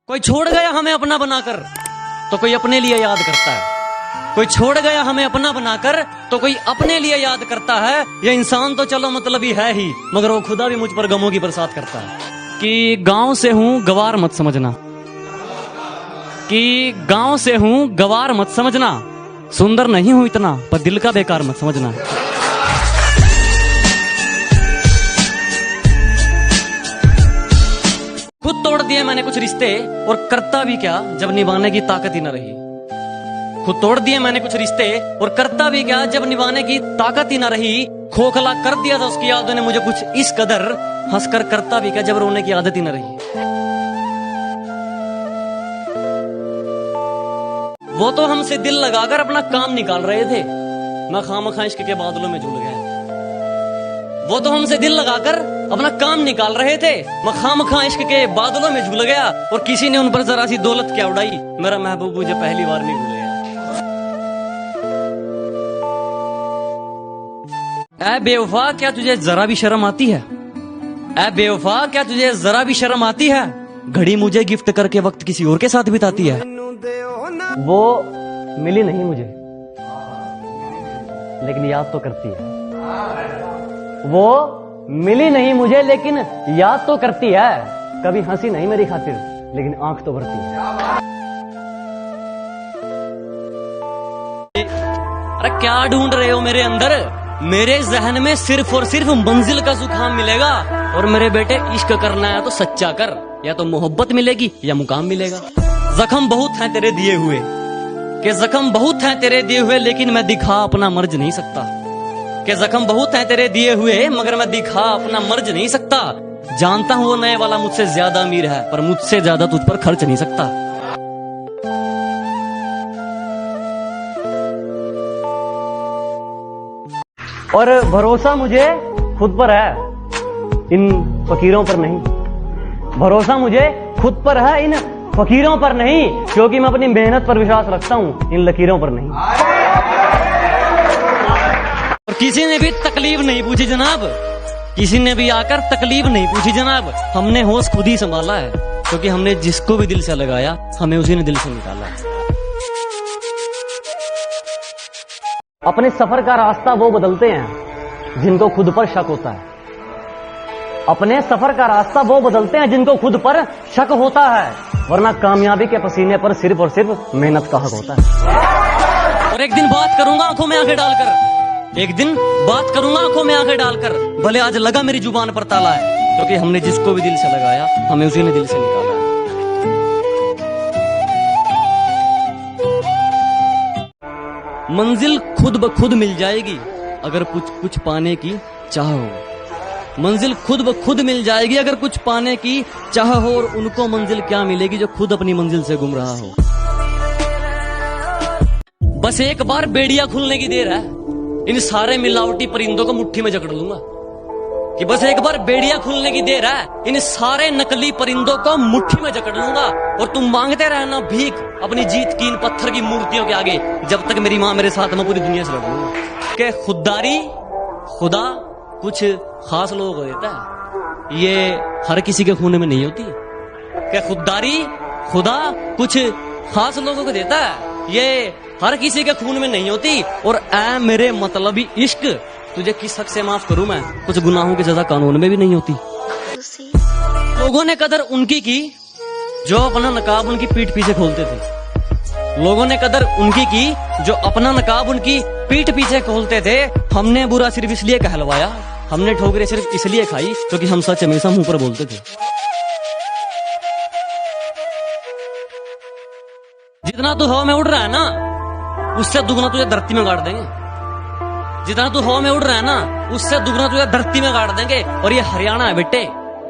कोई छोड़ गया हमें अपना बनाकर तो कोई अपने लिए याद करता है। कोई छोड़ गया हमें अपना बनाकर तो कोई अपने लिए याद करता है। ये इंसान तो चलो मतलब ही है ही, मगर वो खुदा भी मुझ पर गमों की बरसात करता है। कि गांव से हूं गवार मत समझना, कि गांव से हूं गवार मत समझना, सुंदर नहीं हूं इतना पर दिल का बेकार मत समझना। खुद तोड़ दिए मैंने कुछ रिश्ते और करता भी क्या जब निभाने की ताकत ही न रही। खुद तोड़ दिए मैंने कुछ रिश्ते और करता भी क्या जब निभाने की ताकत ही न रही। खोखला कर दिया था उसकी यादों ने मुझे कुछ इस कदर, हंसकर करता भी क्या जब रोने की आदत ही न रही। वो तो हमसे दिल लगाकर अपना काम निकाल रहे थे, मैं खामखा इश्क के बादलों में झूल गया। वो तो हमसे दिल लगाकर अपना काम निकाल रहे थे, मैं खामखा इश्क के बादलों में झूल गया। और किसी ने उन पर जरा सी दौलत क्या उड़ाई, मेरा महबूब मुझे पहली बार नहीं भूल गया। ऐ बेवफा क्या तुझे जरा भी शर्म आती है? ऐ बेवफा क्या तुझे जरा भी शर्म आती है? घड़ी मुझे गिफ्ट करके वक्त किसी और के साथ बिताती है। वो मिली नहीं मुझे लेकिन याद तो करती है। वो मिली नहीं मुझे लेकिन याद तो करती है। कभी हंसी नहीं मेरी खातिर लेकिन आंख तो भरती है। अरे क्या ढूंढ रहे हो मेरे अंदर? मेरे जहन में सिर्फ और सिर्फ मंजिल का जुकाम मिलेगा। और मेरे बेटे इश्क करना है तो सच्चा कर, या तो मोहब्बत मिलेगी या मुकाम मिलेगा। जख्म बहुत हैं तेरे दिए हुए, कि जख्म बहुत हैं तेरे दिए हुए लेकिन मैं दिखा अपना मर्ज नहीं सकता। कि जख्म बहुत हैं तेरे दिए हुए मगर मैं दिखा अपना मर्ज नहीं सकता। जानता हूं वो नए वाला मुझसे ज्यादा अमीर है पर मुझसे ज्यादा तुझ पर खर्च नहीं सकता। और भरोसा मुझे खुद पर है, इन फकीरों पर नहीं। भरोसा मुझे खुद पर है, इन फकीरों पर नहीं, क्योंकि मैं अपनी मेहनत पर विश्वास रखता हूं, इन लकीरों पर नहीं। और किसी ने भी तकलीफ नहीं पूछी जनाब, किसी ने भी आकर तकलीफ नहीं पूछी जनाब। हमने होश खुद ही संभाला है, क्योंकि हमने जिसको भी दिल से लगाया हमें उसी ने दिल से निकाला है। अपने सफर का रास्ता वो बदलते हैं जिनको खुद पर शक होता है। अपने सफर का रास्ता वो बदलते हैं जिनको खुद पर शक होता है, वरना कामयाबी के पसीने पर सिर्फ और सिर्फ मेहनत का हक होता है। और एक दिन बात करूंगा आंखों में आंखें डालकर, एक दिन बात करूंगा आंखों में आंखें डालकर, भले आज लगा मेरी जुबान पर ताला है, क्योंकि हमने जिसको भी दिल से लगाया हमें उसी ने दिल से निकाला है। मंजिल खुद ब खुद मिल जाएगी अगर कुछ पाने की चाह हो। मंजिल खुद ब खुद मिल जाएगी अगर कुछ पाने की चाह हो। और उनको मंजिल क्या मिलेगी जो खुद अपनी मंजिल से गुम रहा हो। बस एक बार बेड़िया खुलने की देर है, इन सारे मिलावटी परिंदों को मुट्ठी में जकड़ लूंगा। कि बस एक बार बेड़िया खुलने की देर है, इन सारे नकली परिंदों को मुट्ठी में जकड़ लूंगा। और तुम मांगते रहना भीख अपनी जीत की इन पत्थर की मूर्तियों के आगे, जब तक मेरी मां मेरे साथ मैं पूरी दुनिया से लड़ूंगा। कि खुददारी खुदा कुछ खास लोगों को देता है, ये हर किसी के खून में नहीं होती। कि खुददारी खुदा कुछ खास लोगों को देता है, ये हर किसी के खून में नहीं होती। और ऐ मेरे मतलबी इश्क, तुझे किस हक से माफ करूं मैं, कुछ गुनाहों की सजा कानून में भी नहीं होती। लोगों ने कदर उनकी की जो अपना नकाब उनकी पीठ पीछे खोलते थे। लोगों ने कदर उनकी की जो अपना नकाब उनकी पीठ पीछे खोलते थे। हमने बुरा सिर्फ इसलिए कहलवाया, हमने ठोकरें सिर्फ इसलिए खाई क्योंकि हम सच हमेशा मुंह पर बोलते थे। जितना तू हवा में उड़ रहा है ना, उससे दुगना तुझे धरती में गाड़ देंगे। जितना तू हवा में उड़ रहा है ना, उससे दुगना तुझे धरती में गाड़ देंगे। और ये हरियाणा है बेटे,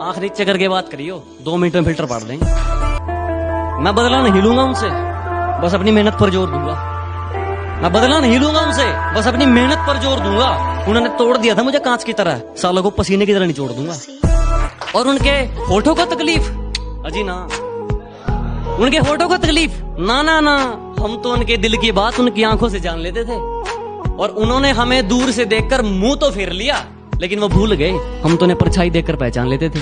आंख नीचे करके बात करियो, 2 मिनट में फिल्टर पाड़ देंगे। मैं बदला नहीं लूंगा उनसे, बस अपनी मेहनत पर जोर दूंगा। मैं बदला नहीं लूंगा उनसे, बस अपनी मेहनत पर जोर दूंगा। उन्होंने तोड़ दिया था मुझे कांच की तरह, सालों को पसीने की तरह निचोड़ दूंगा। और उनके होठों को तकलीफ, अजी ना, उनके होठों को तकलीफ ना ना ना, हम तो उनके दिल की बात उनकी आंखों से जान लेते थे। और उन्होंने हमें दूर से देखकर मुंह तो फेर लिया, लेकिन वो भूल गए हम तो उन्हें परछाई देखकर पहचान लेते थे।